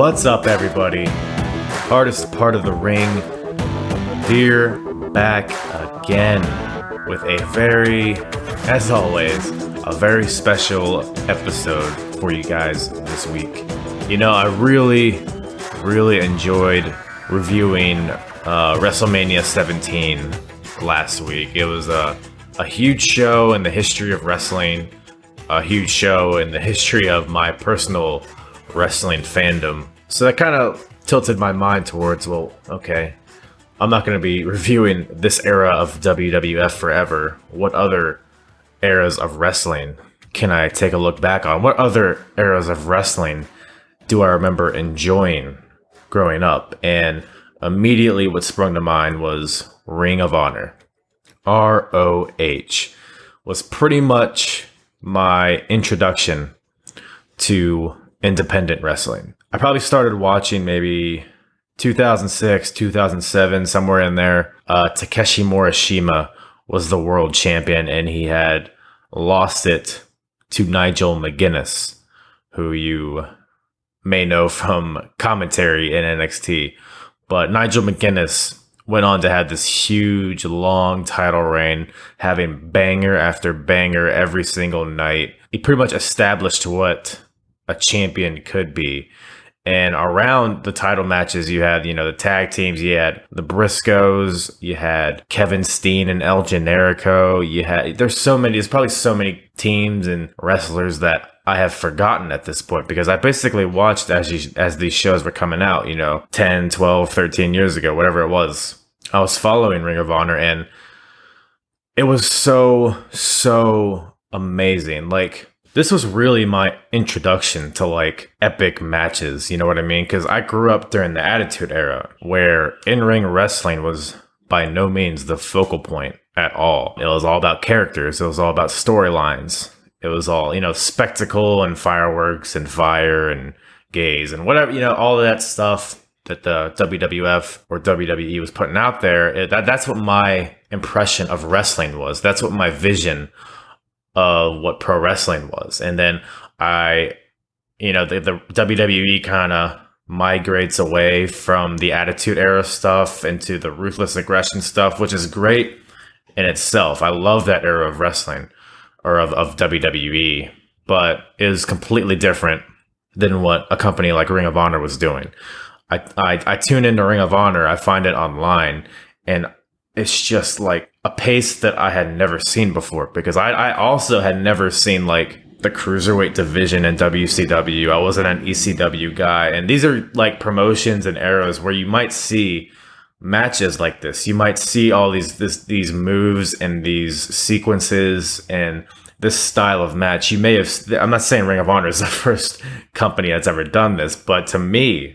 What's up, everybody? Hardest part of the ring. Here, back again with as always, a very special episode for you guys this week. You know, I really enjoyed reviewing WrestleMania 17 last week. It was a huge show in the history of wrestling, a huge show in the history of my personal wrestling fandom. So that kind of tilted my mind towards, well, okay, I'm not going to be reviewing this era of WWF forever. What other eras of wrestling can I take a look back on? What other eras of wrestling do I remember enjoying growing up? And immediately what sprung to mind was Ring of Honor. ROH was pretty much my introduction to independent wrestling. I probably started watching maybe 2006, 2007, somewhere in there. Takeshi Morishima was the world champion, and he had lost it to Nigel McGuinness, who you may know from commentary in NXT. But Nigel McGuinness went on to have this huge, long title reign, having banger after banger every single night. He pretty much established what a champion could be. And around the title matches, you had, the tag teams, you had the Briscoes, you had Kevin Steen and El Generico, there's probably so many teams and wrestlers that I have forgotten at this point, because I basically watched as these shows were coming out, 10, 12, 13 years ago, whatever it was. I was following Ring of Honor, and it was so amazing. Like, this was really my introduction to epic matches, you know what I mean? Because I grew up during the Attitude Era, where in-ring wrestling was by no means the focal point at all. It was all about characters. It was all about storylines. It was all, spectacle and fireworks and fire and gays and whatever, all of that stuff that the WWF or WWE was putting out there. That's what my impression of wrestling was. That's what my vision of what pro wrestling was. And then the WWE kind of migrates away from the Attitude Era stuff into the Ruthless Aggression stuff, which is great in itself. I love that era of wrestling, or of WWE, but it is completely different than what a company like Ring of Honor was doing. I tune into Ring of Honor, I find it online, and it's just like a pace that I had never seen before, because I also had never seen the cruiserweight division in WCW. I wasn't an ECW guy. And these are promotions and eras where you might see matches like this. You might see all these moves and these sequences and this style of match. I'm not saying Ring of Honor is the first company that's ever done this, but to me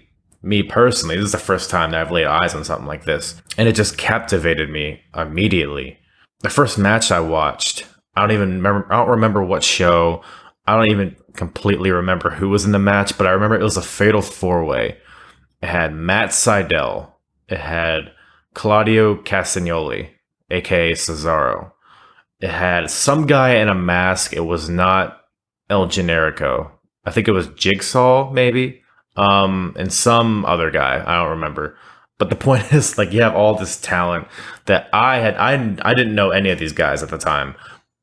personally, this is the first time that I've laid eyes on something like this. And it just captivated me immediately. The first match I watched, I don't remember what show. I don't even completely remember who was in the match, but I remember it was a fatal 4-way. It had Matt Sydal. It had Claudio Castagnoli, aka Cesaro. It had some guy in a mask. It was not El Generico. I think it was Jigsaw, maybe. And some other guy, I don't remember. But the point is, you have all this talent that I didn't know any of these guys at the time,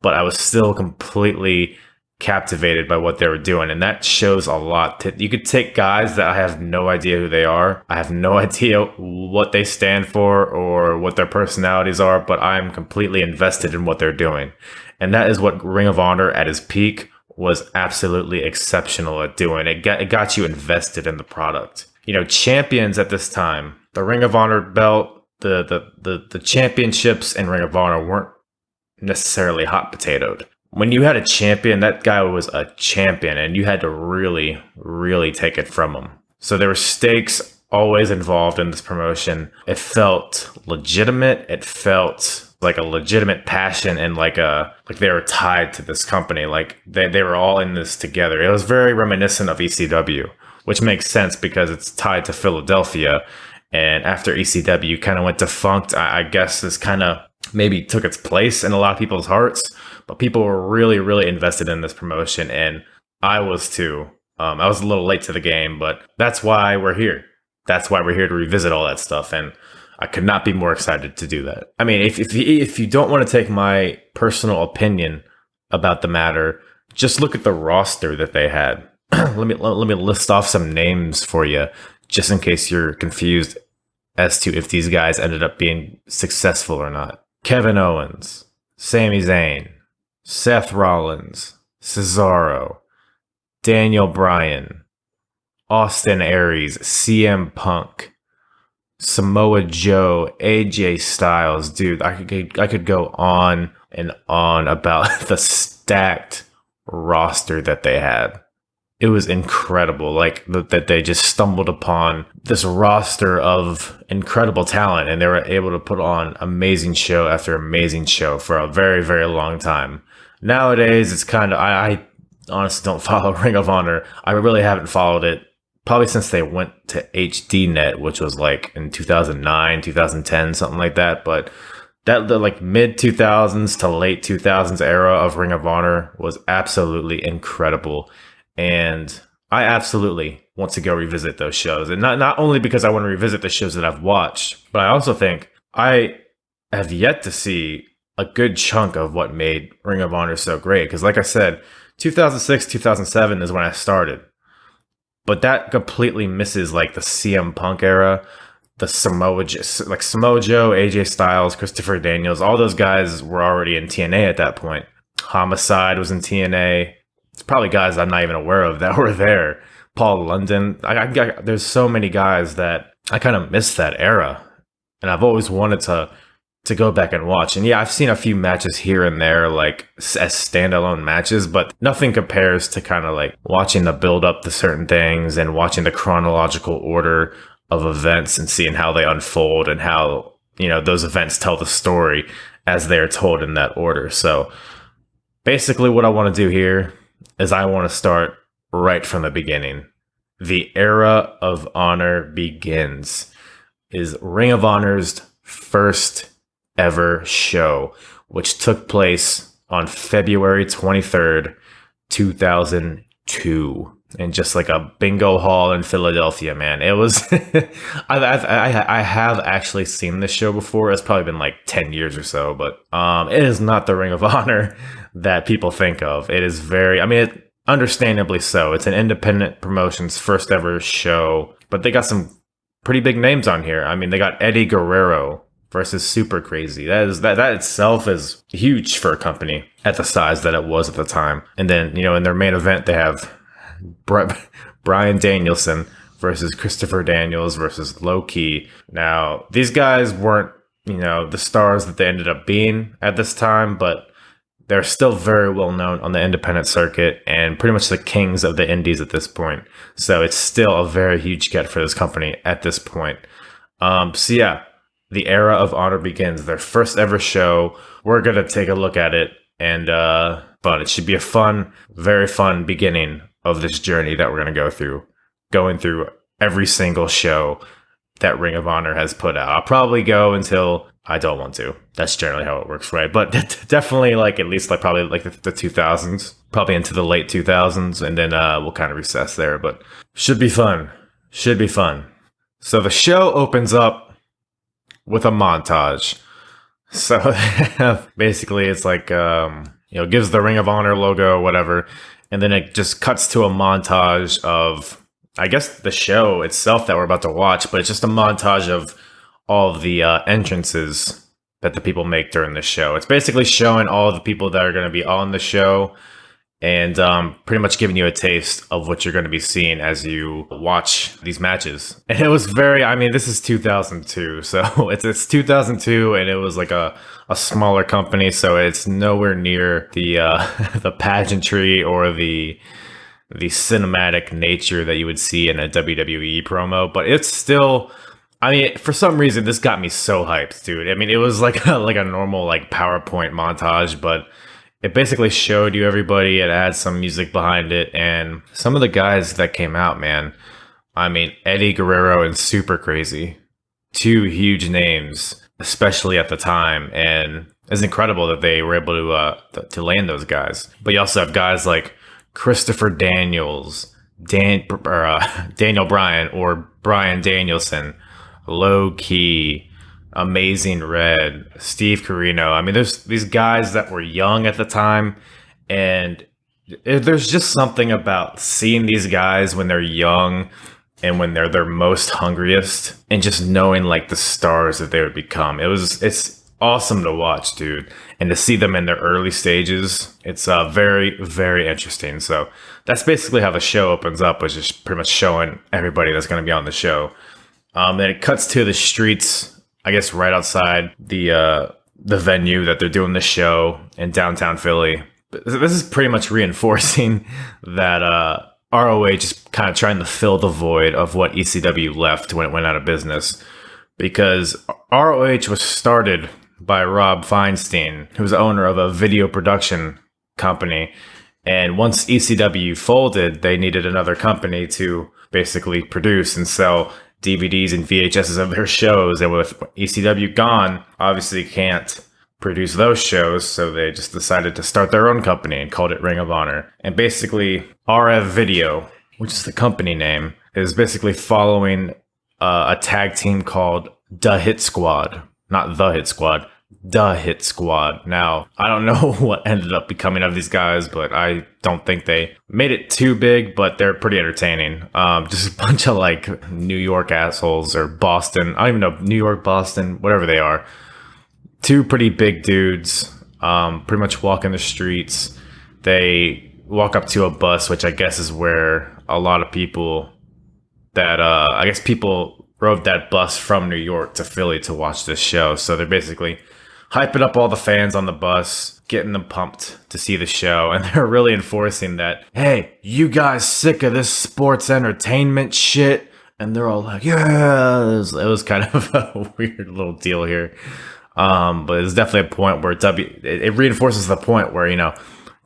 but I was still completely captivated by what they were doing. And that shows a lot. You could take guys that I have no idea who they are. I have no idea what they stand for or what their personalities are, but I'm completely invested in what they're doing. And that is what Ring of Honor at its peak was absolutely exceptional at doing. It got you invested in the product. Champions at this time, the Ring of Honor belt, the championships in Ring of Honor weren't necessarily hot potatoed. When you had a champion, that guy was a champion, and you had to really take it from him. So there were stakes always involved in this promotion. It felt legitimate. It felt like a legitimate passion, and they were tied to this company. They were all in this together. It was very reminiscent of ECW, which makes sense because it's tied to Philadelphia. And after ECW kind of went defunct, I guess this kind of maybe took its place in a lot of people's hearts. But people were really invested in this promotion, and I was too. I was a little late to the game, but that's why we're here. That's why we're here to revisit all that stuff. And I could not be more excited to do that. I mean, if you don't want to take my personal opinion about the matter, just look at the roster that they had. let me list off some names for you, just in case you're confused as to if these guys ended up being successful or not. Kevin Owens, Sami Zayn, Seth Rollins, Cesaro, Daniel Bryan, Austin Aries, CM Punk, Samoa Joe, AJ Styles. Dude, I could go on and on about the stacked roster that they had. It was incredible, like that they just stumbled upon this roster of incredible talent, and they were able to put on amazing show after amazing show for a very, very long time. Nowadays, it's kind of, I honestly don't follow Ring of Honor. I really haven't followed it probably since they went to HDNet, which was like in 2009, 2010, something like that. But the like mid 2000s to late 2000s era of Ring of Honor was absolutely incredible. And I absolutely want to go revisit those shows. And not only because I want to revisit the shows that I've watched, but I also think I have yet to see a good chunk of what made Ring of Honor so great. Because like I said, 2006, 2007 is when I started. But that completely misses like the CM Punk era, the Samoa Joe, AJ Styles, Christopher Daniels. All those guys were already in TNA at that point. Homicide was in TNA. It's probably guys I'm not even aware of that were there. Paul London. There's so many guys that I kind of miss that era. And I've always wanted to go back and watch. And yeah, I've seen a few matches here and there, like as standalone matches, but nothing compares to kind of like watching the build up to certain things and watching the chronological order of events and seeing how they unfold and how, those events tell the story as they are told in that order. So basically what I want to do here is I want to start right from the beginning. The Era of Honor begins is Ring of Honor's first ever show, which took place on February 23rd, 2002. And just like a bingo hall in Philadelphia, man. It was, I have actually seen this show before. It's probably been like 10 years or so, but it is not the Ring of Honor that people think of. It is understandably so. It's an independent promotion's first ever show, but they got some pretty big names on here. I mean, they got Eddie Guerrero versus Super Crazy. That itself is huge for a company at the size that it was at the time. And then, in their main event, they have Bryan Danielson versus Christopher Daniels versus Low Ki. Now, these guys weren't, the stars that they ended up being at this time, but they're still very well known on the independent circuit and pretty much the kings of the indies at this point. So it's still a very huge get for this company at this point. So yeah, the Era of Honor begins. Their first ever show. We're going to take a look at it, and but it should be a fun, very fun beginning of this journey that we're going to go through, going through every single show that Ring of Honor has put out. I'll probably go until I don't want to. That's generally how it works, right? But definitely like at least like probably like the 2000s, probably into the late 2000s, and then we'll kind of recess there. But should be fun. Should be fun. So the show opens up with a montage. So basically it's like, gives the Ring of Honor logo, whatever. And then it just cuts to a montage of, I guess, the show itself that we're about to watch, but it's just a montage of all of the entrances that the people make during the show. It's basically showing all of the people that are going to be on the show and pretty much giving you a taste of what you're going to be seeing as you watch these matches. And it was this is 2002, so it's 2002, and it was like a smaller company, so it's nowhere near the the pageantry or the cinematic nature that you would see in a WWE promo, but it's still, for some reason this got me so hyped, dude. It was like a normal like PowerPoint montage, but it basically showed you everybody. It had some music behind it, and some of the guys that came out, man. Eddie Guerrero and Super Crazy, two huge names, especially at the time, and it's incredible that they were able to land those guys. But you also have guys like Christopher Daniels, Daniel Bryan or Bryan Danielson, Low Key, Amazing Red, Steve Carino. I mean, there's these guys that were young at the time, and there's just something about seeing these guys when they're young and when they're their most hungriest, and just knowing like the stars that they would become. It's awesome to watch, dude, and to see them in their early stages. It's very, very interesting. So that's basically how the show opens up, which is pretty much showing everybody that's going to be on the show. Then it cuts to the streets, I guess, right outside the venue that they're doing the show in downtown Philly. This is pretty much reinforcing that ROH is kind of trying to fill the void of what ECW left when it went out of business, because ROH was started by Rob Feinstein, who was the owner of a video production company. And once ECW folded, they needed another company to basically produce and sell DVDs and VHSs of their shows. And with ECW gone, obviously can't produce those shows. So they just decided to start their own company and called it Ring of Honor. And basically RF Video, which is the company name, is basically following a tag team called The Hit Squad. Not The Hit Squad, The Hit Squad. Now, I don't know what ended up becoming of these guys, but I don't think they made it too big, but they're pretty entertaining. Just a bunch of like New York assholes, or Boston. I don't even know, New York, Boston, whatever they are. Two pretty big dudes, pretty much walking the streets. They walk up to a bus, which I guess is where a lot of people that, I guess people rode that bus from New York to Philly to watch this show. So they're basically hyping up all the fans on the bus, getting them pumped to see the show. And they're really enforcing that, hey, you guys sick of this sports entertainment shit? And they're all like, yeah. It was kind of a weird little deal here. But it's definitely a point where it reinforces the point where, you know,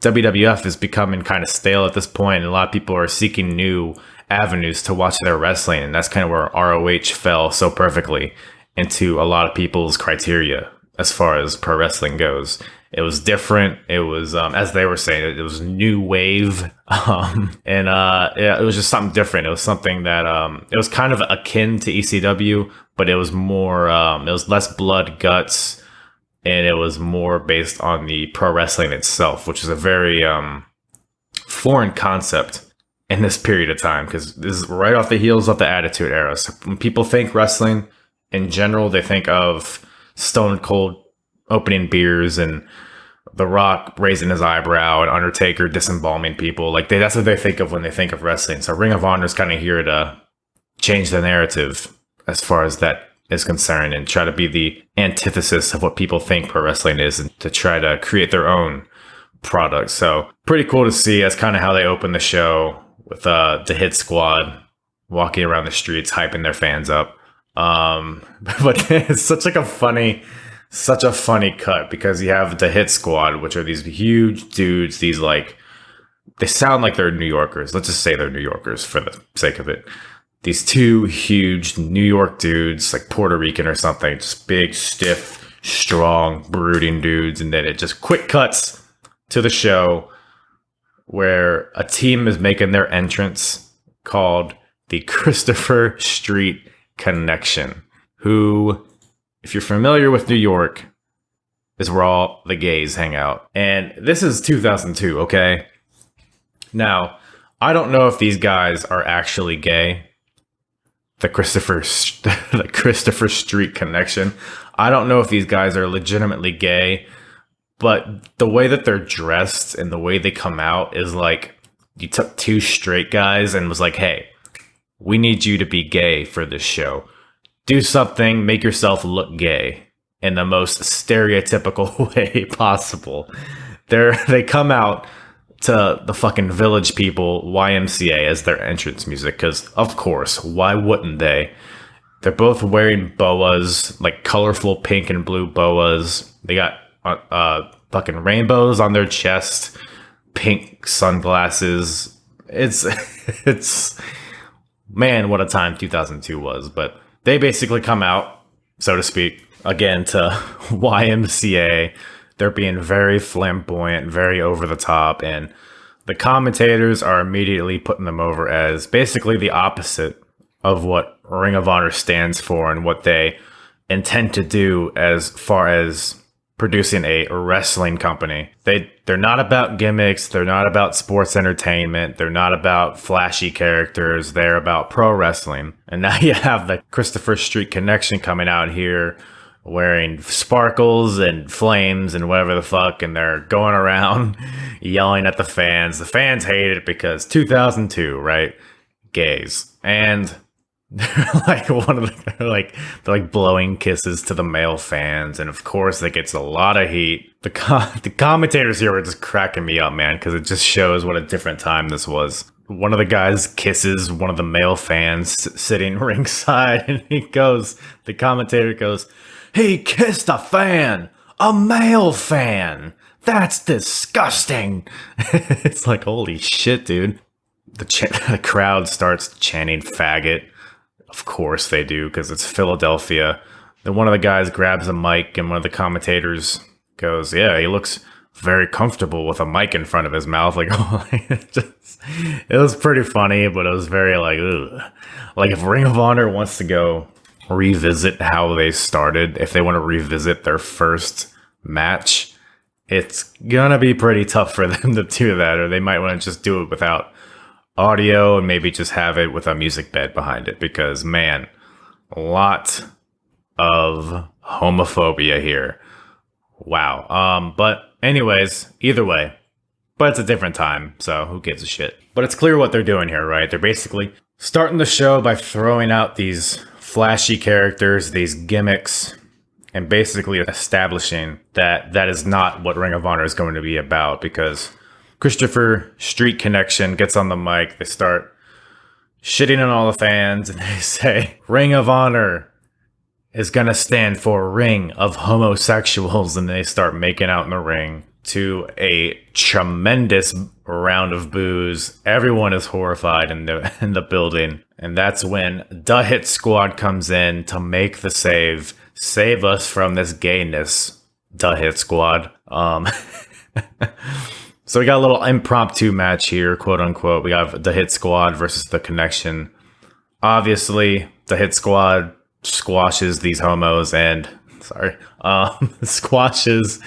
WWF is becoming kind of stale at this point, and a lot of people are seeking new avenues to watch their wrestling, and that's kind of where ROH fell so perfectly into a lot of people's criteria as far as pro wrestling goes. It was different. It was, as they were saying, it was new wave, yeah, it was just something different. It was something that it was kind of akin to ECW, but it was more, it was less blood, guts, and it was more based on the pro wrestling itself, which is a very foreign concept in this period of time, because this is right off the heels of the Attitude Era. So when people think wrestling in general, they think of Stone Cold opening beers and The Rock raising his eyebrow and Undertaker disembalming people. Like that's what they think of when they think of wrestling. So Ring of Honor is kind of here to change the narrative as far as that is concerned, and try to be the antithesis of what people think pro wrestling is, and to try to create their own product. So pretty cool to see. That's kind of how they open the show, with the Hit Squad walking around the streets, hyping their fans up. But it's such a funny cut, because you have the Hit Squad, which are these huge dudes. These like, they sound like they're New Yorkers. Let's just say they're New Yorkers for the sake of it. These two huge New York dudes, like Puerto Rican or something, just big, stiff, strong, brooding dudes. And then it just quick cuts to the show where a team is making their entrance called the Christopher Street Connection, who, if you're familiar with New York, is where all the gays hang out. And this is 2002, okay? Now, I don't know if these guys are actually gay. The Christopher Street Connection. I don't know if these guys are legitimately gay, but the way that they're dressed and the way they come out is like you took two straight guys and was like, hey, we need you to be gay for this show. Do something, make yourself look gay in the most stereotypical way possible. They come out to the fucking Village People YMCA as their entrance music, because of course, why wouldn't they? They're both wearing boas, like colorful pink and blue boas. They got fucking rainbows on their chest, pink sunglasses. It's man, what a time 2002 was. But they basically come out, so to speak, again to YMCA. They're being very flamboyant, very over the top, and the commentators are immediately putting them over as basically the opposite of what Ring of Honor stands for and what they intend to do as far as producing a wrestling company. They're not about gimmicks, they're not about sports entertainment, they're not about flashy characters, they're about pro wrestling. And now you have the Christopher Street Connection coming out here wearing sparkles and flames and whatever the fuck, and they're going around yelling at the fans. The fans hate it because 2002, right? Gays. And they're like they're like blowing kisses to the male fans, and of course it gets a lot of heat. The commentators here were just cracking me up, man, because it just shows what a different time this was. One of the guys kisses one of the male fans sitting ringside, and the commentator goes, "He kissed a fan, a male fan. That's disgusting." It's like, holy shit, dude. The crowd starts chanting faggot. Of course they do, because it's Philadelphia. Then one of the guys grabs a mic, and one of the commentators goes, "Yeah, he looks very comfortable with a mic in front of his mouth." Like, it was pretty funny, but it was very like, ugh. Like, if Ring of Honor wants to go revisit how they started, if they want to revisit their first match, it's gonna be pretty tough for them to do that, or they might want to just do it without audio and maybe just have it with a music bed behind it, because man, a lot of homophobia here. Wow. But anyways, either way, but it's a different time, so who gives a shit? But it's clear what they're doing here, right? They're basically starting the show by throwing out these flashy characters, these gimmicks, and basically establishing that that is not what Ring of Honor is going to be about, because Christopher Street Connection gets on the mic. They start shitting on all the fans, and they say, "Ring of Honor is going to stand for Ring of Homosexuals." And they start making out in the ring to a tremendous round of boos. Everyone is horrified in the building. And that's when the Hit Squad comes in to make the save us from this gayness, the Hit Squad. So we got a little impromptu match here, quote unquote. We have the Hit Squad versus the Connection. Obviously, the Hit Squad squashes these homos and squashes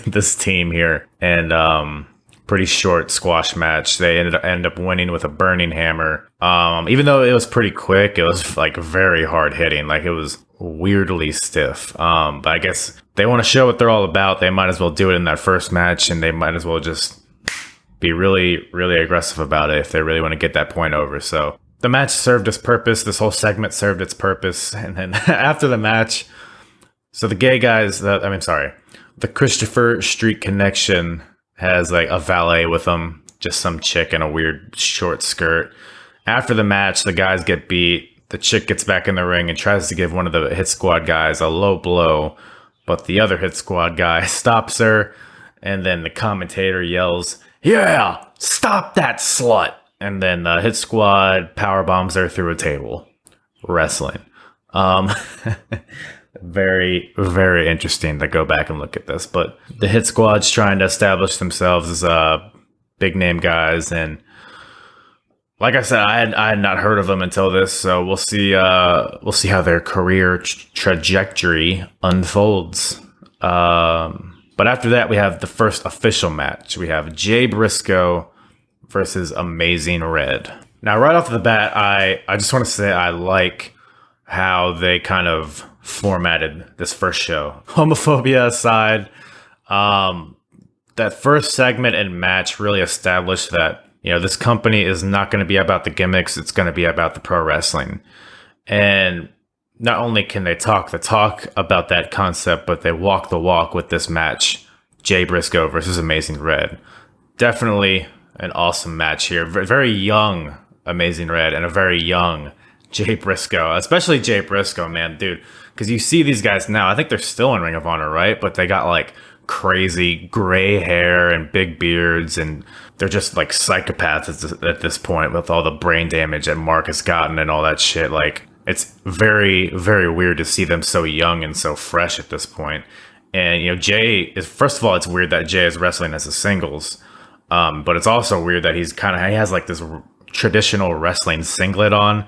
this team here. And pretty short squash match. They end up winning with a burning hammer. Even though it was pretty quick, it was like very hard hitting. Like, it was weirdly stiff. But I guess they want to show what they're all about. They might as well do it in that first match, and they might as well just be really, really aggressive about it if they really want to get that point over. So the match served its purpose. This whole segment served its purpose. And then after the match, so the gay guys, the Christopher Street Connection has like a valet with them, just some chick in a weird short skirt. After the match, the guys get beat. The chick gets back in the ring and tries to give one of the Hit Squad guys a low blow, but the other Hit Squad guy stops her, and then the commentator yells, "Yeah, stop that slut!" And then the Hit Squad power bombs her through a table. Wrestling. Very, very interesting to go back and look at this. But the Hit Squad's trying to establish themselves as big name guys, and like I said, I had not heard of them until this, so we'll see how their career trajectory unfolds. But after that, we have the first official match. We have Jay Briscoe versus Amazing Red. Now, right off the bat, I just want to say I like how they kind of formatted this first show. Homophobia aside, that first segment and match really established that, you know, this company is not going to be about the gimmicks. It's going to be about the pro wrestling. And not only can they talk the talk about that concept, but they walk the walk with this match. Jay Briscoe versus Amazing Red. Definitely an awesome match here. Very young Amazing Red and a very young Jay Briscoe. Especially Jay Briscoe, man, dude. Because you see these guys now, I think they're still in Ring of Honor, right? But they got like crazy gray hair and big beards, and they're just like psychopaths at this point with all the brain damage that Mark has gotten and all that shit. Like, it's very, very weird to see them so young and so fresh at this point. And, you know, Jay is, first of all, it's weird that Jay is wrestling as a singles. But it's also weird that he has like this traditional wrestling singlet on.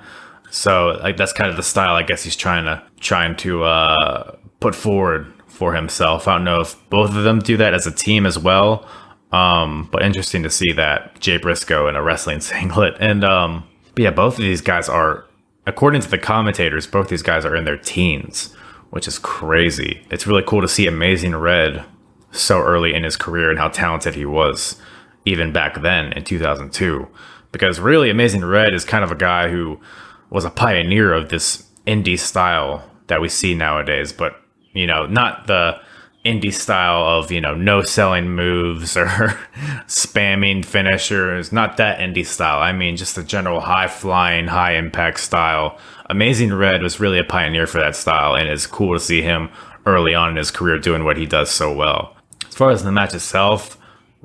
So like that's kind of the style I guess he's trying to put forward for himself. I don't know if both of them do that as a team as well. But interesting to see that Jay Briscoe in a wrestling singlet. And but yeah, both of these guys are, according to the commentators, both these guys are in their teens, which is crazy. It's really cool to see Amazing Red so early in his career and how talented he was even back then in 2002. Because really, Amazing Red is kind of a guy who was a pioneer of this indie style that we see nowadays, but not the indie style of, no selling moves or spamming finishers, not that indie style. I mean, just the general high flying, high impact style. Amazing Red was really a pioneer for that style, and it's cool to see him early on in his career doing what he does so well. As far as the match itself,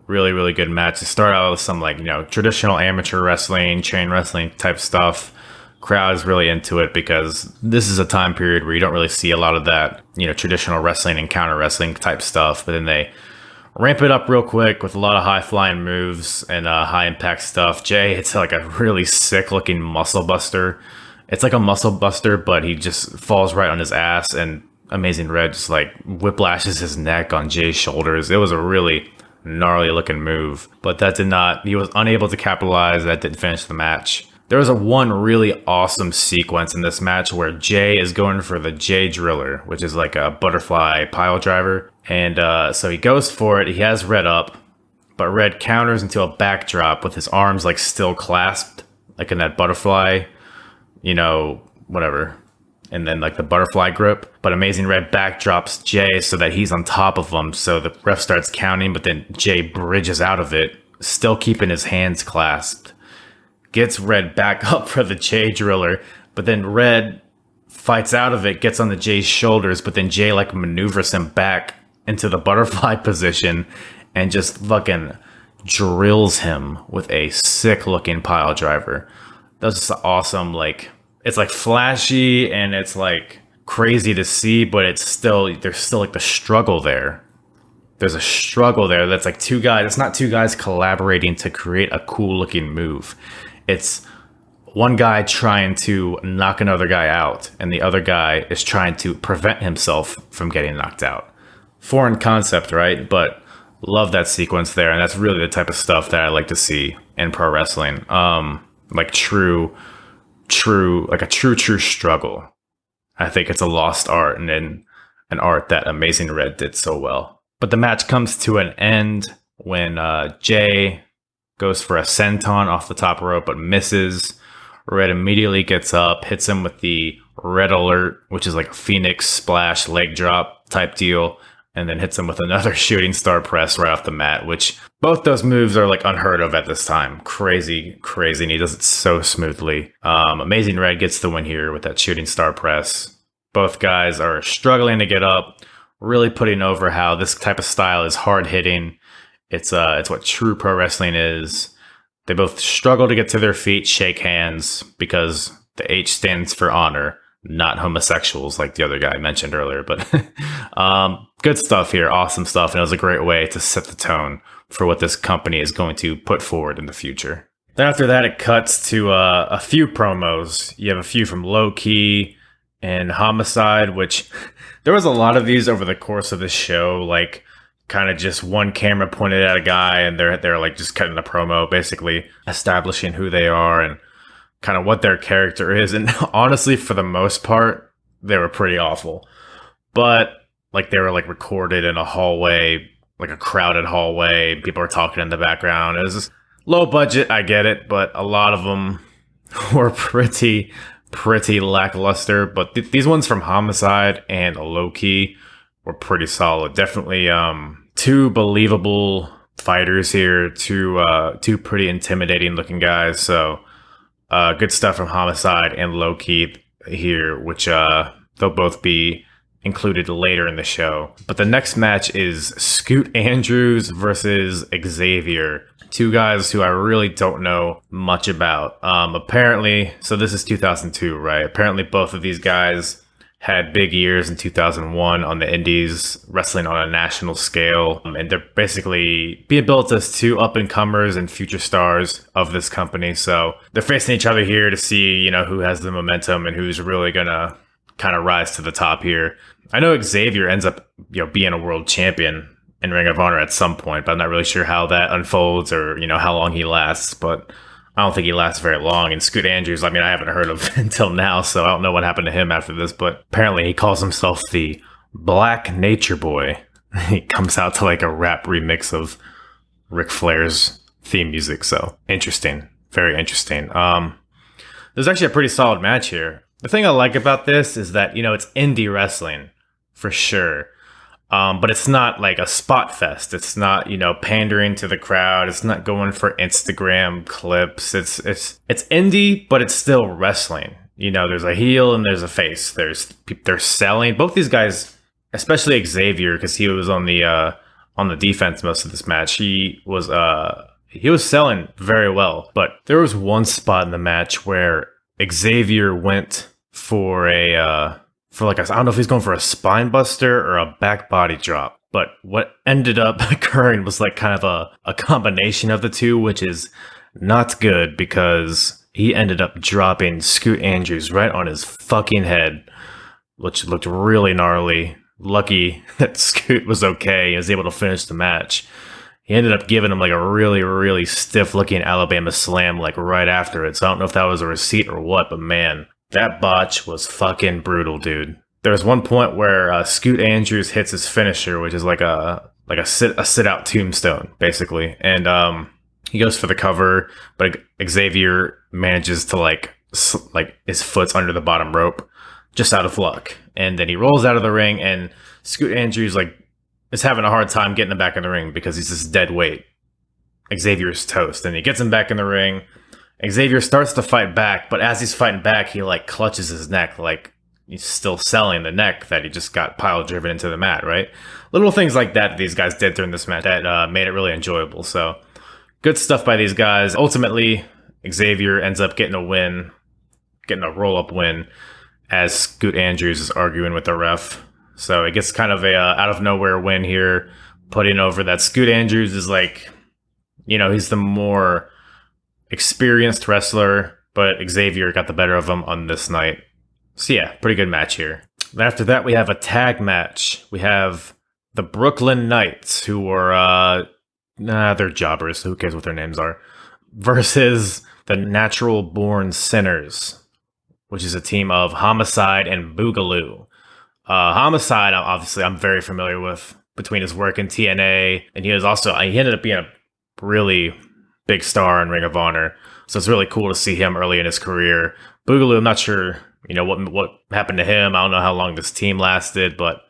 really, really good match. To start out with some traditional amateur wrestling, chain wrestling type stuff. Crowd is really into it because this is a time period where you don't really see a lot of that, traditional wrestling and counter wrestling type stuff. But then they ramp it up real quick with a lot of high flying moves and high impact stuff. Jay hits like a really sick looking muscle buster. It's like a muscle buster, but he just falls right on his ass, and Amazing Red just like whiplashes his neck on Jay's shoulders. It was a really gnarly looking move, but he was unable to capitalize. That didn't finish the match. There was one really awesome sequence in this match where Jay is going for the Jay Driller, which is like a butterfly pile driver. And so he goes for it. He has Red up, but Red counters into a backdrop with his arms like still clasped, like in that butterfly, whatever. And then like the butterfly grip. But Amazing Red backdrops Jay so that he's on top of him. So the ref starts counting, but then Jay bridges out of it, still keeping his hands clasped. Gets Red back up for the Jay Driller, but then Red fights out of it, gets on the Jay's shoulders, but then Jay like maneuvers him back into the butterfly position and just fucking drills him with a sick looking pile driver. That's just awesome. Like, it's like flashy and it's like crazy to see, but there's still like the struggle there. There's a struggle there. That's like two guys. It's not two guys collaborating to create a cool looking move. It's one guy trying to knock another guy out, and the other guy is trying to prevent himself from getting knocked out. Foreign concept, right? But love that sequence there, and that's really the type of stuff that I like to see in pro wrestling. Like true struggle. I think it's a lost art, and then an art that Amazing Red did so well. But the match comes to an end when Jay goes for a senton off the top rope, but misses. Red immediately gets up, hits him with the Red Alert, which is like a Phoenix splash leg drop type deal, and then hits him with another shooting star press right off the mat, which both those moves are like unheard of at this time. Crazy, and he does it so smoothly. Amazing Red gets the win here with that shooting star press. Both guys are struggling to get up, really putting over how this type of style is hard hitting. It's what true pro wrestling is. They both struggle to get to their feet, shake hands, because the H stands for honor, not homosexuals like the other guy mentioned earlier. But good stuff here, awesome stuff, and it was a great way to set the tone for what this company is going to put forward in the future. Then after that, it cuts to a few promos. You have a few from Low Key and Homicide, which there was a lot of these over the course of the show, like kind of just one camera pointed at a guy and they're like just cutting a promo, basically establishing who they are and kind of what their character is. And honestly, for the most part, they were pretty awful. But like they were like recorded in a hallway, like a crowded hallway. People are talking in the background. It was just low budget, I get it, but a lot of them were pretty lackluster. But these ones from Homicide and Low Key were pretty solid. Definitely two believable fighters here, two pretty intimidating looking guys. So good stuff from Homicide and Low Key here, which they'll both be included later in the show. But the next match is Scoot Andrews versus Xavier. Two guys who I really don't know much about. Apparently, so this is 2002, right? Apparently both of these guys had big years in 2001 on the indies, wrestling on a national scale. And they're basically being built as two up-and-comers and future stars of this company. So they're facing each other here to see, who has the momentum and who's really going to kind of rise to the top here. I know Xavier ends up, being a world champion in Ring of Honor at some point, but I'm not really sure how that unfolds or, how long he lasts. But I don't think he lasts very long. And Scoot Andrews, I haven't heard of until now, so I don't know what happened to him after this. But apparently he calls himself the Black Nature Boy. He comes out to like a rap remix of Ric Flair's theme music. So interesting. Very interesting. There's actually a pretty solid match here. The thing I like about this is that, it's indie wrestling for sure. But it's not like a spot fest. It's not, pandering to the crowd. It's not going for Instagram clips. It's indie, but it's still wrestling. There's a heel and there's a face. They're selling. Both these guys, especially Xavier, because he was on the defense most of this match. He was selling very well. But there was one spot in the match where Xavier went for I don't know if he's going for a spine buster or a back body drop. But what ended up occurring was like kind of a combination of the two, which is not good because he ended up dropping Scoot Andrews right on his fucking head, which looked really gnarly. Lucky that Scoot was okay. He was able to finish the match. He ended up giving him like a really, really stiff looking Alabama slam like right after it. So I don't know if that was a receipt or what, but man, that botch was fucking brutal, dude. There was one point where Scoot Andrews hits his finisher, which is like a sit out tombstone, basically, and he goes for the cover, but Xavier manages to like his foot's under the bottom rope, just out of luck, and then he rolls out of the ring, and Scoot Andrews is having a hard time getting him back in the ring because he's just dead weight. Xavier's toast, and he gets him back in the ring. Xavier starts to fight back, but as he's fighting back, he clutches his neck, like he's still selling the neck that he just got pile driven into the mat, right? Little things like that these guys did during this match that made it really enjoyable. So good stuff by these guys. Ultimately, Xavier ends up getting a win, getting a roll-up win, as Scoot Andrews is arguing with the ref. So it gets kind of a out of nowhere win here, putting over that Scoot Andrews is he's the more experienced wrestler, but Xavier got the better of him on this night. So yeah, pretty good match here. After that, we have a tag match. We have the Brooklyn Knights, who were, they're jobbers, so who cares what their names are, versus the Natural Born Sinners, which is a team of Homicide and Boogaloo. Homicide, obviously, I'm very familiar with between his work in TNA, and he ended up being a really big star in Ring of Honor, so it's really cool to see him early in his career. Boogaloo, I'm not sure, what happened to him. I don't know how long this team lasted, but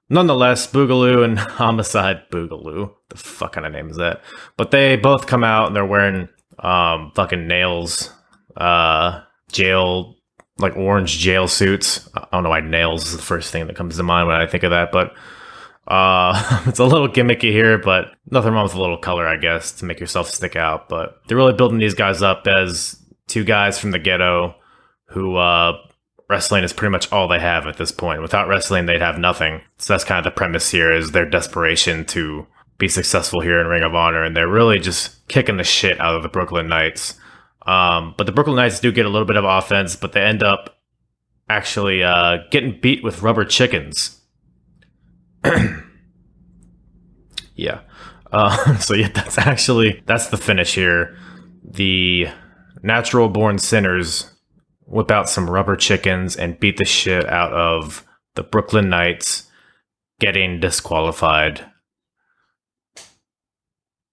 nonetheless, Boogaloo and Homicide, Boogaloo, the fuck kind of name is that? But they both come out and they're wearing fucking nails, jail, like orange jail suits. I don't know why nails is the first thing that comes to mind when I think of that, but it's a little gimmicky here, but nothing wrong with a little color, I guess, to make yourself stick out. But they're really building these guys up as two guys from the ghetto who wrestling is pretty much all they have at this point. Without wrestling, they'd have nothing. So that's kind of the premise here, is their desperation to be successful here in Ring of Honor, and they're really just kicking the shit out of the Brooklyn Knights. But the Brooklyn Knights do get a little bit of offense, but they end up actually getting beat with rubber chickens. Yeah. So yeah, that's the finish here. The Natural Born Sinners whip out some rubber chickens and beat the shit out of the Brooklyn Knights, getting disqualified.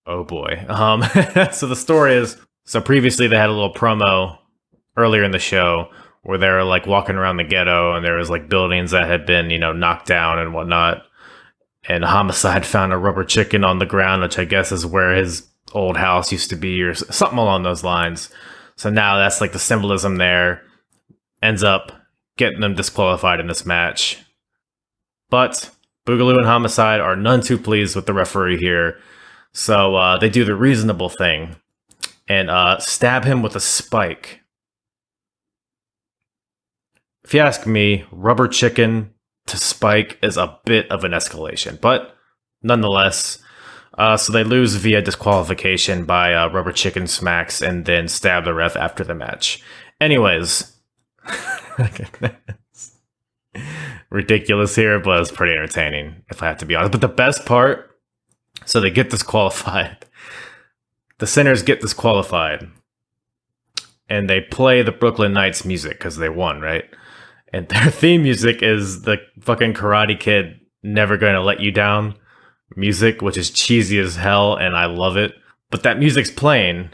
Oh boy. So the story is, so previously they had a little promo earlier in the show where they were walking around the ghetto, and there was buildings that had been, knocked down and whatnot. And Homicide found a rubber chicken on the ground, which I guess is where his old house used to be, or something along those lines. So now that's the symbolism there. Ends up getting them disqualified in this match. But Boogaloo and Homicide are none too pleased with the referee here. So they do the reasonable thing and stab him with a spike. if you ask me, rubber chicken to Spike is a bit of an escalation, but nonetheless, so they lose via disqualification by rubber chicken smacks and then stab the ref after the match. Anyways, ridiculous here, but it's pretty entertaining, if I have to be honest. But the best part, so they get disqualified. The sinners get disqualified. And they play the Brooklyn Knights music because they won, right? And their theme music is the fucking Karate Kid Never Gonna Let You Down music, which is cheesy as hell, and I love it. But that music's playing,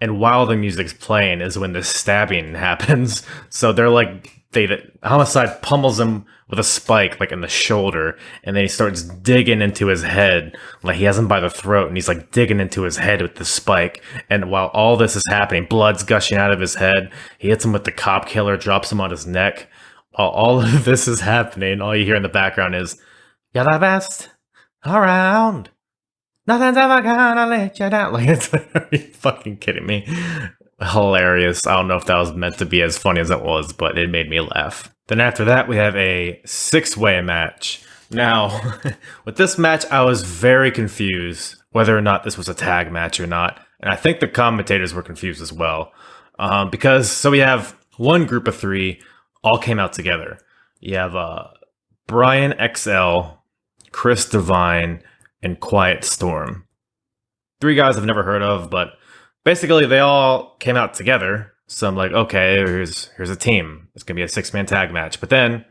and while the music's playing is when the stabbing happens. So they're like, Homicide pummels him with a spike, like in the shoulder, and then he starts digging into his head, like he has him by the throat, and he's like digging into his head with the spike. And while all this is happening, blood's gushing out of his head. He hits him with the cop killer, drops him on his neck. All of this is happening. All you hear in the background is, "You're the best around. Nothing's ever gonna let you down." Like, are you fucking kidding me? Hilarious. I don't know if that was meant to be as funny as it was, but it made me laugh. Then after that, we have a 6-way match. Now, with this match, I was very confused whether or not this was a tag match or not. And I think the commentators were confused as well. So we have one group of 3 all came out together. You have Brian XL, Chris Devine, and Quiet Storm. 3 guys I've never heard of, but basically they all came out together. So I'm like, okay, here's a team. It's going to be a 6-man tag match. But then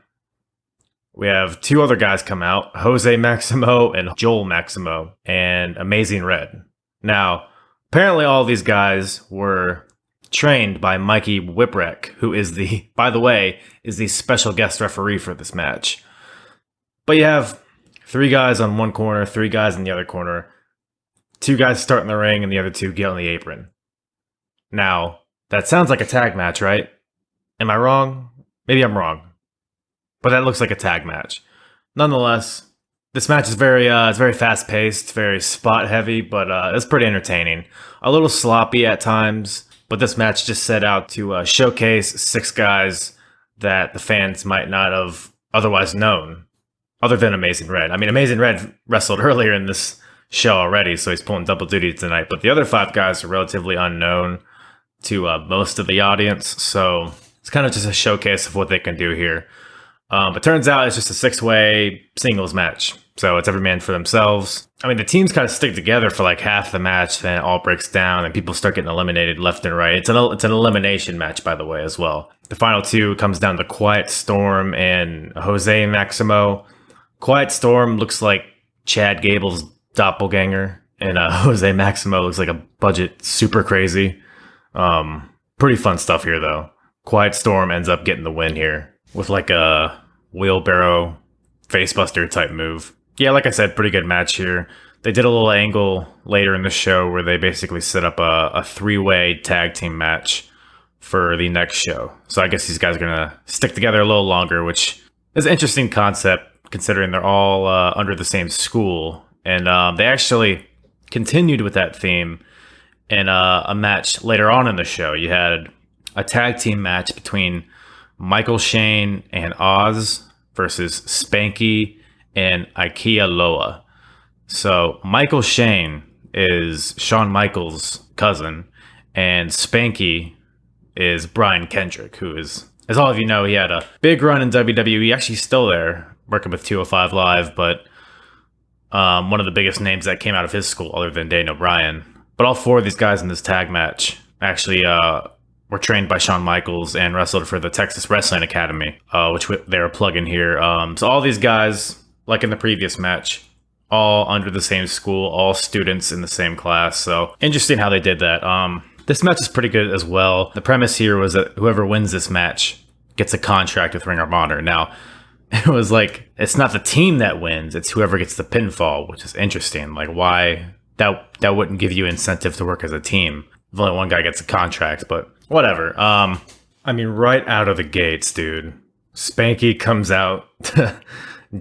we have 2 other guys come out, Jose Maximo and Joel Maximo, and Amazing Red. Now, apparently all these guys were trained by Mikey Whipwreck, who is by the way, is the special guest referee for this match. But you have 3 guys on one corner, 3 guys in the other corner. 2 guys start in the ring and the other 2 get on the apron. Now, that sounds like a tag match, right? Am I wrong? Maybe I'm wrong. But that looks like a tag match. Nonetheless, this match is it's very fast-paced, very spot-heavy, but it's pretty entertaining. A little sloppy at times, but this match just set out to showcase 6 guys that the fans might not have otherwise known, other than Amazing Red. I mean, Amazing Red wrestled earlier in this show already, so he's pulling double duty tonight. But the other 5 guys are relatively unknown to most of the audience, so it's kind of just a showcase of what they can do here. But turns out it's just a 6-way singles match, so it's every man for themselves. I mean, the teams kind of stick together for like half the match, then it all breaks down, and people start getting eliminated left and right. It's an elimination match, by the way, as well. The final 2 comes down to Quiet Storm and Jose Maximo. Quiet Storm looks like Chad Gable's doppelganger, and Jose Maximo looks like a budget super crazy. Pretty fun stuff here, though. Quiet Storm ends up getting the win here with like a wheelbarrow facebuster type move. Yeah, like I said, pretty good match here. They did a little angle later in the show where they basically set up a 3-way tag team match for the next show. So I guess these guys are gonna stick together a little longer, which is an interesting concept considering they're all under the same school. And they actually continued with that theme in a match later on in the show. You had a tag team match between Michael Shane and Oz versus Spanky and Ikea Loa. So Michael Shane is Shawn Michaels' cousin, and Spanky is Brian Kendrick, who is, as all of you know, he had a big run in WWE. Actually still there, working with 205 Live, but one of the biggest names that came out of his school other than Daniel Bryan. But all 4 of these guys in this tag match actually were trained by Shawn Michaels and wrestled for the Texas Wrestling Academy, which they were plugging here. So all these guys, like in the previous match, all under the same school, all students in the same class. So interesting how they did that. This match is pretty good as well. The premise here was that whoever wins this match gets a contract with Ring of Honor. Now, it was like, it's not the team that wins, it's whoever gets the pinfall, which is interesting. Like, why that wouldn't give you incentive to work as a team if only one guy gets a contract, but whatever. I mean, right out of the gates, dude, Spanky comes out,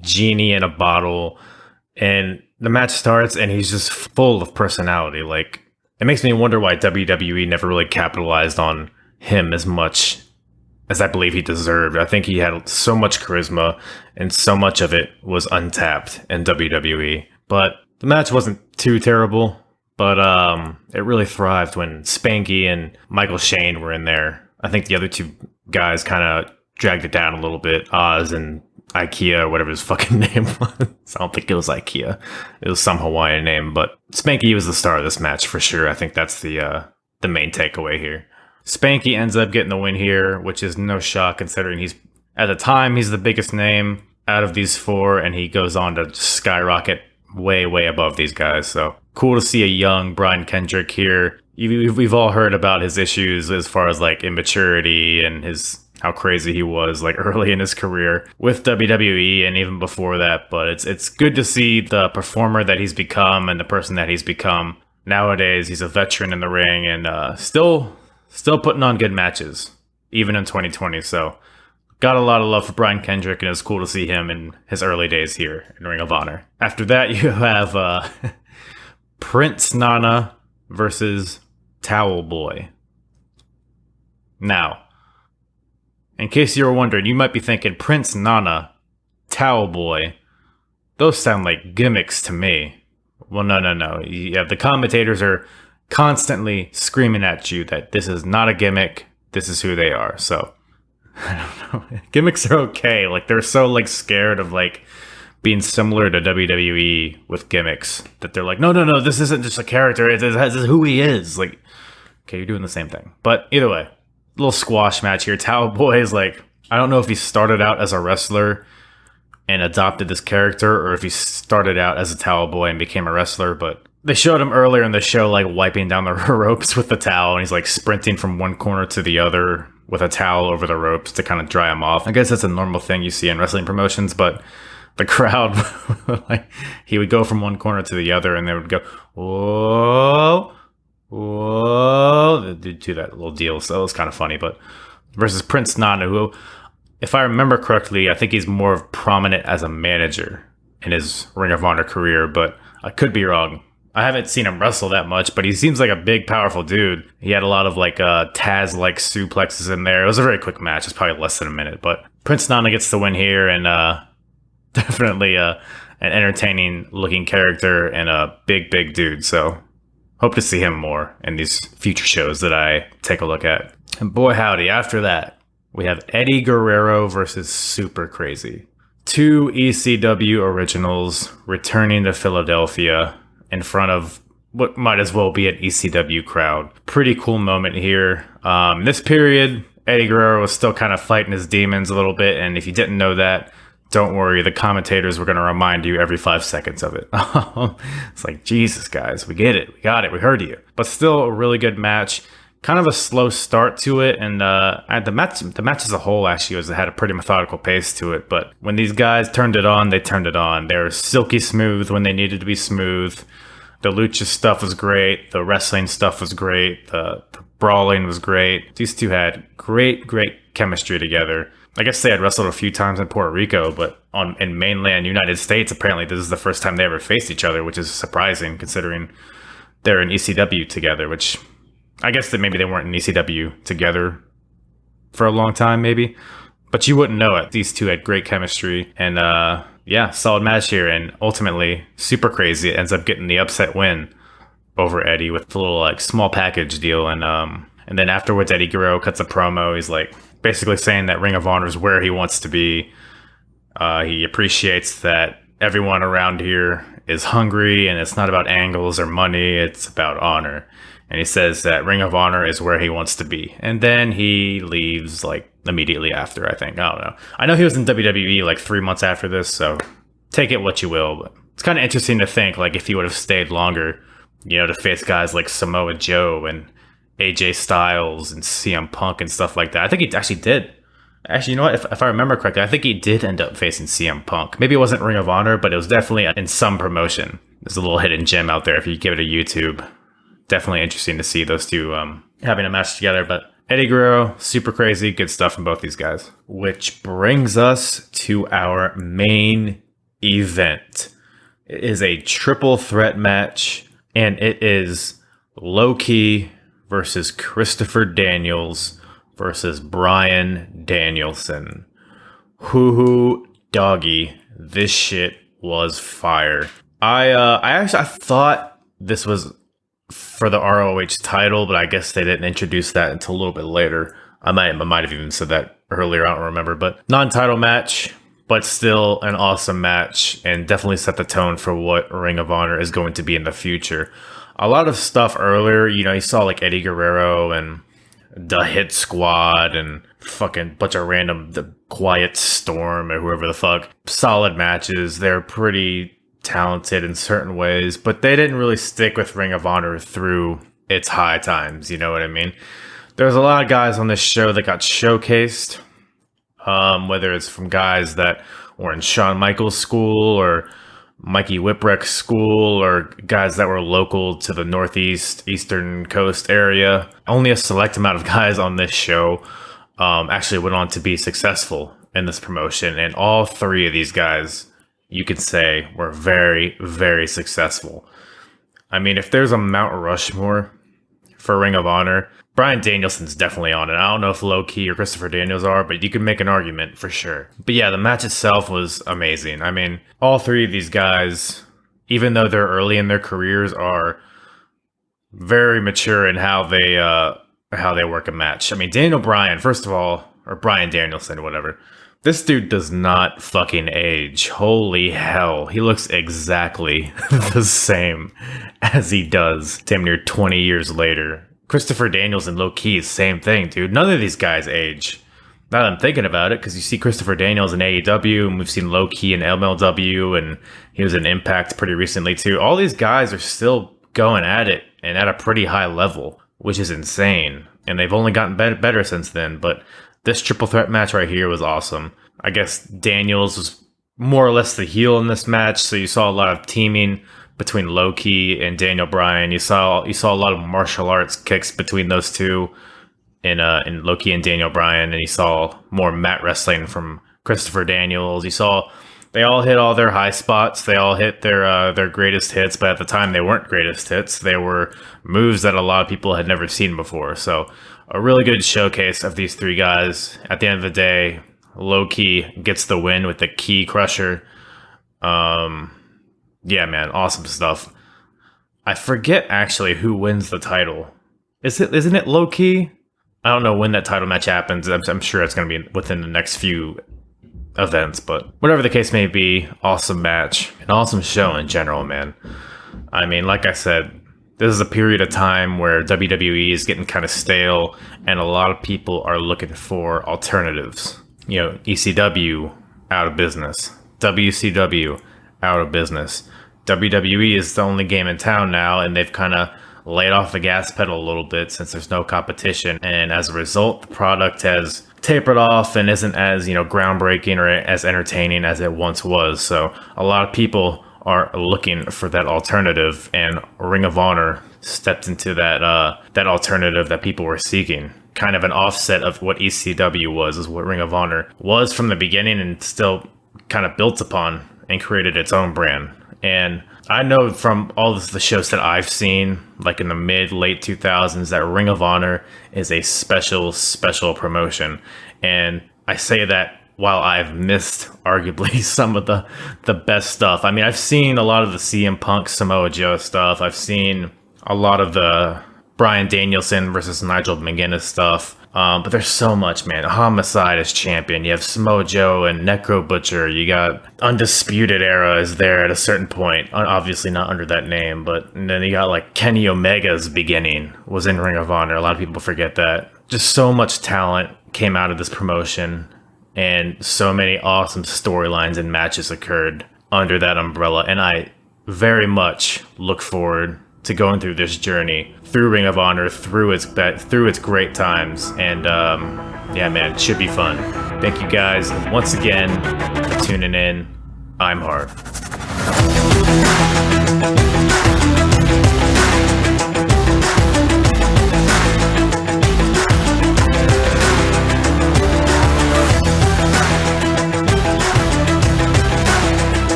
genie in a bottle, and the match starts, and he's just full of personality. Like, it makes me wonder why WWE never really capitalized on him as much as I believe he deserved. I think he had so much charisma, and so much of it was untapped in WWE. But the match wasn't too terrible, but it really thrived when Spanky and Michael Shane were in there. I think the other two guys kind of dragged it down a little bit. Oz and IKEA, or whatever his fucking name was. I don't think it was IKEA. It was some Hawaiian name, but Spanky was the star of this match for sure. I think that's the main takeaway here. Spanky ends up getting the win here, which is no shock considering he's, at the time, he's the biggest name out of these four, and he goes on to skyrocket way, way above these guys. So cool to see a young Brian Kendrick here. We've all heard about his issues as far as like immaturity and how crazy he was like early in his career with WWE and even before that. But it's good to see the performer that he's become and the person that he's become. Nowadays, he's a veteran in the ring and still putting on good matches, even in 2020. So got a lot of love for Brian Kendrick, and it's cool to see him in his early days here in Ring of Honor. After that, you have Prince Nana versus Towel Boy. Now, in case you were wondering, you might be thinking, Prince Nana, Towel Boy, those sound like gimmicks to me. Well, no. Yeah, the commentators are constantly screaming at you that this is not a gimmick, this is who they are. So, I don't know. Gimmicks are okay. Like, they're so, like, scared of, like, being similar to WWE with gimmicks that they're like, no, this isn't just a character, this is who he is. Like, okay, you're doing the same thing. But either way, little squash match here. Towel Boy is like, I don't know if he started out as a wrestler and adopted this character, or if he started out as a towel boy and became a wrestler, but they showed him earlier in the show like wiping down the ropes with the towel, and he's like sprinting from one corner to the other with a towel over the ropes to kind of dry him off. I guess that's a normal thing you see in wrestling promotions, but the crowd, like, he would go from one corner to the other and they would go, whoa, they'd do that little deal. So it was kind of funny. But versus Prince Nana, who, if I remember correctly, I think he's more prominent as a manager in his Ring of Honor career, but I could be wrong. I haven't seen him wrestle that much, but he seems like a big, powerful dude. He had a lot of like Taz-like suplexes in there. It was a very quick match. It's probably less than a minute, but Prince Nana gets the win here, and definitely an entertaining looking character and a big dude. So hope to see him more in these future shows that I take a look at. And boy howdy, after that, we have Eddie Guerrero versus Super Crazy. Two ECW originals returning to Philadelphia in front of what might as well be an ECW crowd. Pretty cool moment here. This period, Eddie Guerrero was still kind of fighting his demons a little bit, and if you didn't know that, don't worry, the commentators were going to remind you every 5 seconds of it. It's like, Jesus, guys, we get it. We got it. We heard you. But still a really good match. Kind of a slow start to it. And the match as a whole actually had a pretty methodical pace to it. But when these guys turned it on, they turned it on. They were silky smooth when they needed to be smooth. The lucha stuff was great. The wrestling stuff was great. The brawling was great. These two had great chemistry together. I guess they had wrestled a few times in Puerto Rico, but in mainland United States, apparently this is the first time they ever faced each other, which is surprising considering they're in ECW together, which I guess that maybe they weren't in ECW together for a long time, maybe. But you wouldn't know it. These two had great chemistry, and solid match here. And ultimately, Super Crazy ends up getting the upset win over Eddie with a little like small package deal. And then afterwards, Eddie Guerrero cuts a promo. He's like, basically saying that Ring of Honor is where he wants to be. He appreciates that everyone around here is hungry, and it's not about angles or money, it's about honor. And he says that Ring of Honor is where he wants to be. And then he leaves like immediately after, I think. I don't know. I know he was in WWE like 3 months after this, so take it what you will. But it's kind of interesting to think like if he would have stayed longer, to face guys like Samoa Joe and AJ Styles and CM Punk and stuff like that. I think he actually did. Actually, you know what? If I remember correctly, I think he did end up facing CM Punk. Maybe it wasn't Ring of Honor, but it was definitely in some promotion. There's a little hidden gem out there if you give it a YouTube. Definitely interesting to see those two having a match together. But Eddie Guerrero, Super Crazy, good stuff from both these guys. Which brings us to our main event. It is a triple threat match, and it is Low Ki versus Christopher Daniels versus Bryan Danielson. Hoo doggy, this shit was fire. I thought this was for the ROH title, but I guess they didn't introduce that until a little bit later. I might have even said that earlier, I don't remember, but non-title match, but still an awesome match, and definitely set the tone for what Ring of Honor is going to be in the future. A lot of stuff earlier, you saw like Eddie Guerrero and the Hit Squad and fucking bunch of random the Quiet Storm or whoever the fuck. Solid matches. They're pretty talented in certain ways, but they didn't really stick with Ring of Honor through its high times. You know what I mean? There's a lot of guys on this show that got showcased, whether it's from guys that were in Shawn Michaels' school or Mikey Whipwreck's school, or guys that were local to the Eastern Coast area. Only a select amount of guys on this show actually went on to be successful in this promotion, and all three of these guys, you could say, were very, very successful. I mean, if there's a Mount Rushmore for Ring of Honor, Bryan Danielson's definitely on it. I don't know if Low Key or Christopher Daniels are, but you can make an argument for sure. But yeah, the match itself was amazing. I mean, all three of these guys, even though they're early in their careers, are very mature in how they work a match. I mean, Daniel Bryan, first of all, or Bryan Danielson, whatever. This dude does not fucking age. Holy hell. He looks exactly the same as he does damn near 20 years later. Christopher Daniels and Low Key, same thing, dude. None of these guys age. Now that I'm thinking about it, because you see Christopher Daniels in AEW, and we've seen Low Key in MLW, and he was in Impact pretty recently too. All these guys are still going at it, and at a pretty high level, which is insane. And they've only gotten better since then, but this triple threat match right here was awesome. I guess Daniels was more or less the heel in this match, so you saw a lot of teaming between Low Key and Daniel Bryan. You saw a lot of martial arts kicks between those two in Low Key and Daniel Bryan, and you saw more mat wrestling from Christopher Daniels. You saw they all hit all their high spots. They all hit their greatest hits, but at the time they weren't greatest hits. They were moves that a lot of people had never seen before. So a really good showcase of these three guys. At the end of the day, Low Key gets the win with the Key Crusher. Yeah, man, awesome stuff. I forget actually who wins the title. Isn't it Low Key? I don't know when that title match happens. I'm sure it's going to be within the next few events, but whatever the case may be, awesome match, an awesome show in general, man. I mean, like I said, this is a period of time where WWE is getting kind of stale, and a lot of people are looking for alternatives. ECW out of business, WCW out of business. WWE is the only game in town now, and they've kind of laid off the gas pedal a little bit since there's no competition, and as a result, the product has tapered off and isn't as groundbreaking or as entertaining as it once was. So a lot of people are looking for that alternative, and Ring of Honor stepped into that alternative that people were seeking. Kind of an offset of what ECW was, is what Ring of Honor was from the beginning, and still kind of built upon and created its own brand. And I know from all of the shows that I've seen, like in the late 2000s, that Ring of Honor is a special promotion. And I say that while I've missed arguably some of the best stuff. I mean, I've seen a lot of the CM Punk Samoa Joe stuff. I've seen a lot of the Bryan Danielson versus Nigel McGuinness stuff. But there's so much, man. Homicide is champion. You have Samoa Joe and Necro Butcher. You got Undisputed Era is there at a certain point. Obviously not under that name, but and then you got like Kenny Omega's beginning was in Ring of Honor. A lot of people forget that. Just so much talent came out of this promotion, and so many awesome storylines and matches occurred under that umbrella. And I very much look forward to going through this journey through Ring of Honor, through its great times, and yeah, man, it should be fun. Thank you guys once again for tuning in. I'm Hard.